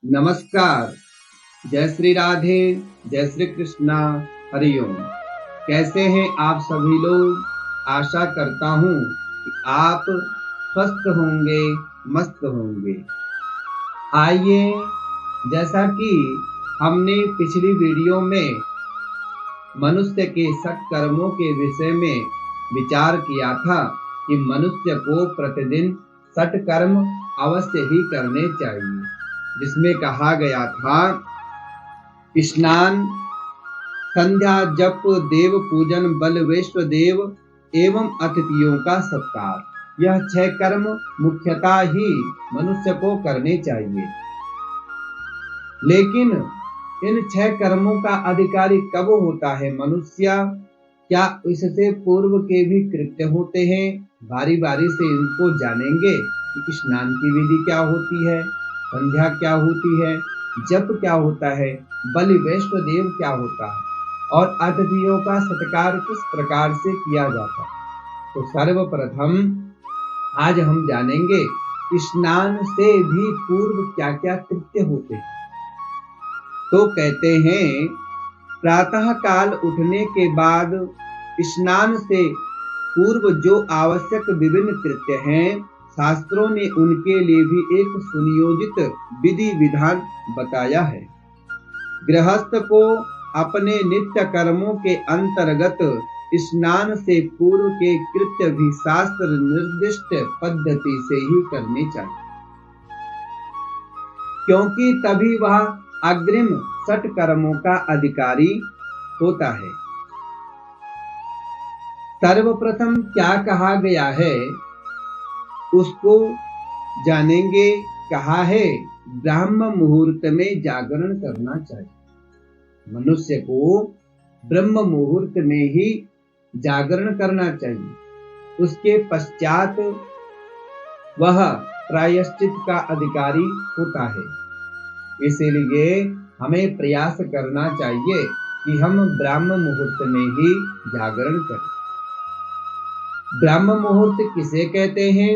नमस्कार। जय श्री राधे, जय श्री कृष्णा, हरिओम। कैसे हैं आप सभी लोग? आशा करता हूँ कि आप स्वस्थ होंगे, मस्त होंगे। आइए, जैसा कि हमने पिछली वीडियो में मनुष्य के सत्कर्मों के विषय में विचार किया था कि मनुष्य को प्रतिदिन सत्कर्म अवश्य ही करने चाहिए, जिसमें कहा गया था स्नान, संध्या, जप, देव पूजन, बल वैश्व देव एवं अतिथियों का सत्कार। यह 6 कर्म मुख्यतः ही मनुष्य को करने चाहिए। लेकिन इन 6 कर्मों का अधिकारी कब होता है मनुष्य? क्या इससे पूर्व के भी कृत्य होते हैं? बारी बारी से इनको जानेंगे कि स्नान की विधि क्या होती है, संध्या क्या होती है, जप क्या होता है, बलि वैष्णव देव क्या होता है और अतिथियों का सत्कार किस प्रकार से किया जाता है। तो सर्वप्रथम आज हम जानेंगे स्नान से भी पूर्व क्या क्या कृत्य होते हैं। तो कहते हैं प्रातः काल उठने के बाद स्नान से पूर्व जो आवश्यक विभिन्न कृत्य हैं, शास्त्रों ने उनके लिए भी एक सुनियोजित विधि विधान बताया है। गृहस्थ को अपने नित्य कर्मों के अंतर्गत स्नान से पूर्व के कृत्य भी शास्त्र निर्दिष्ट पद्धति से ही करने चाहिए, क्योंकि तभी वह अग्रिम सत्कर्मों का अधिकारी होता है। सर्वप्रथम क्या कहा गया है उसको जानेंगे। कहा है ब्रह्म मुहूर्त में जागरण करना चाहिए। मनुष्य को ब्रह्म मुहूर्त में ही जागरण करना चाहिए। उसके पश्चात वह प्रायश्चित का अधिकारी होता है। इसीलिए हमें प्रयास करना चाहिए कि हम ब्रह्म मुहूर्त में ही जागरण करें। ब्रह्म मुहूर्त किसे कहते हैं?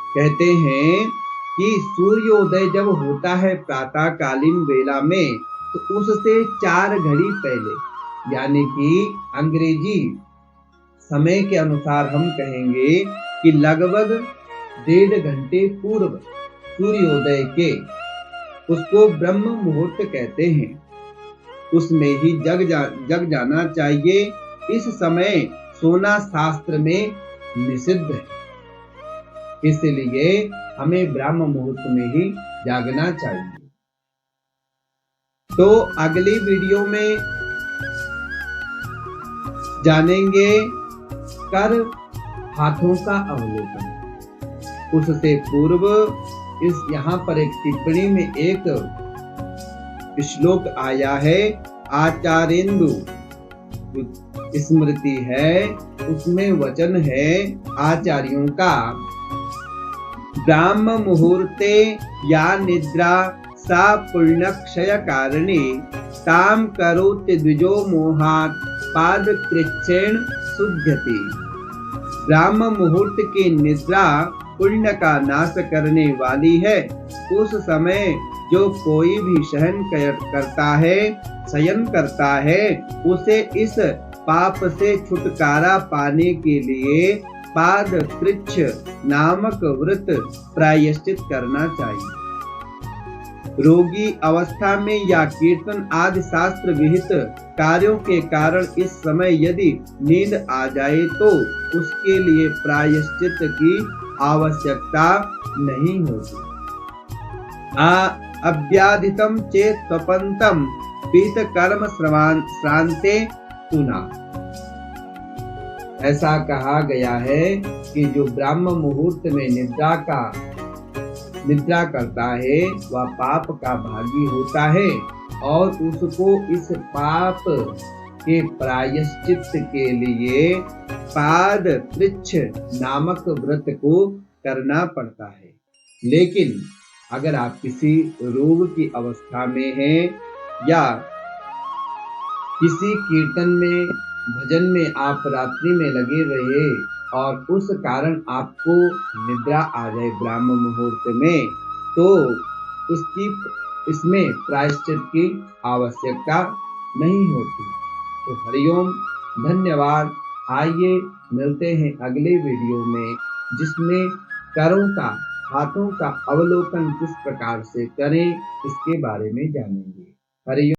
कहते हैं कि सूर्योदय जब होता है प्रातःकालीन वेला में, तो उससे 4 घड़ी पहले, यानी कि अंग्रेजी समय के अनुसार हम कहेंगे कि लगभग 1.5 घंटे पूर्व सूर्योदय के, उसको ब्रह्म मुहूर्त कहते हैं। उसमें ही जग जाना चाहिए। इस समय सोना शास्त्र में निषिद्ध है, इसलिए हमें ब्रह्म मुहूर्त में ही जागना चाहिए। तो अगली वीडियो में जानेंगे कर हाथों का अवलोकन। उससे पूर्व यहाँ पर एक टिप्पणी में एक श्लोक आया है, आचार्येन्दु स्मृति है, उसमें वचन है आचार्यों का, ब्राह्म मुहूर्ते या निद्रा सा पुण्यक्षय कारिणी ताम करोति द्विजो मोहात् पाद कृच्छेण शुध्यति। ब्राह्म मुहूर्त की निद्रा पुण्य का नाश करने वाली है। उस समय जो कोई भी शयन करता है, उसे इस पाप से छुटकारा पाने के लिए पाद कृच्छ नामक व्रत प्रायश्चित करना चाहिए। रोगी अवस्था में या कीर्तन आदि शास्त्र विहित कार्यों के कारण इस समय यदि नींद आ जाए तो उसके लिए प्रायश्चित की आवश्यकता नहीं होती। अव्याधितम चेत स्वपंतम पीत कर्म श्रांते सुना। ऐसा कहा गया है कि जो ब्रह्म मुहूर्त में निद्रा करता है वह पाप का भागी होता है और उसको इस पाप के प्रायश्चित के लिए पाद कृच्छ नामक व्रत को करना पड़ता है। लेकिन अगर आप किसी रोग की अवस्था में हैं या किसी कीर्तन में, भजन में आप रात्रि में लगे रहे और उस कारण आपको निद्रा आ जाए ब्रह्म मुहूर्त में, तो इसमें प्रायश्चित की आवश्यकता नहीं होती। तो हरिओम, धन्यवाद। आइए मिलते हैं अगले वीडियो में, जिसमें करों का, हाथों का अवलोकन किस प्रकार से करें इसके बारे में जानेंगे। हरिओम।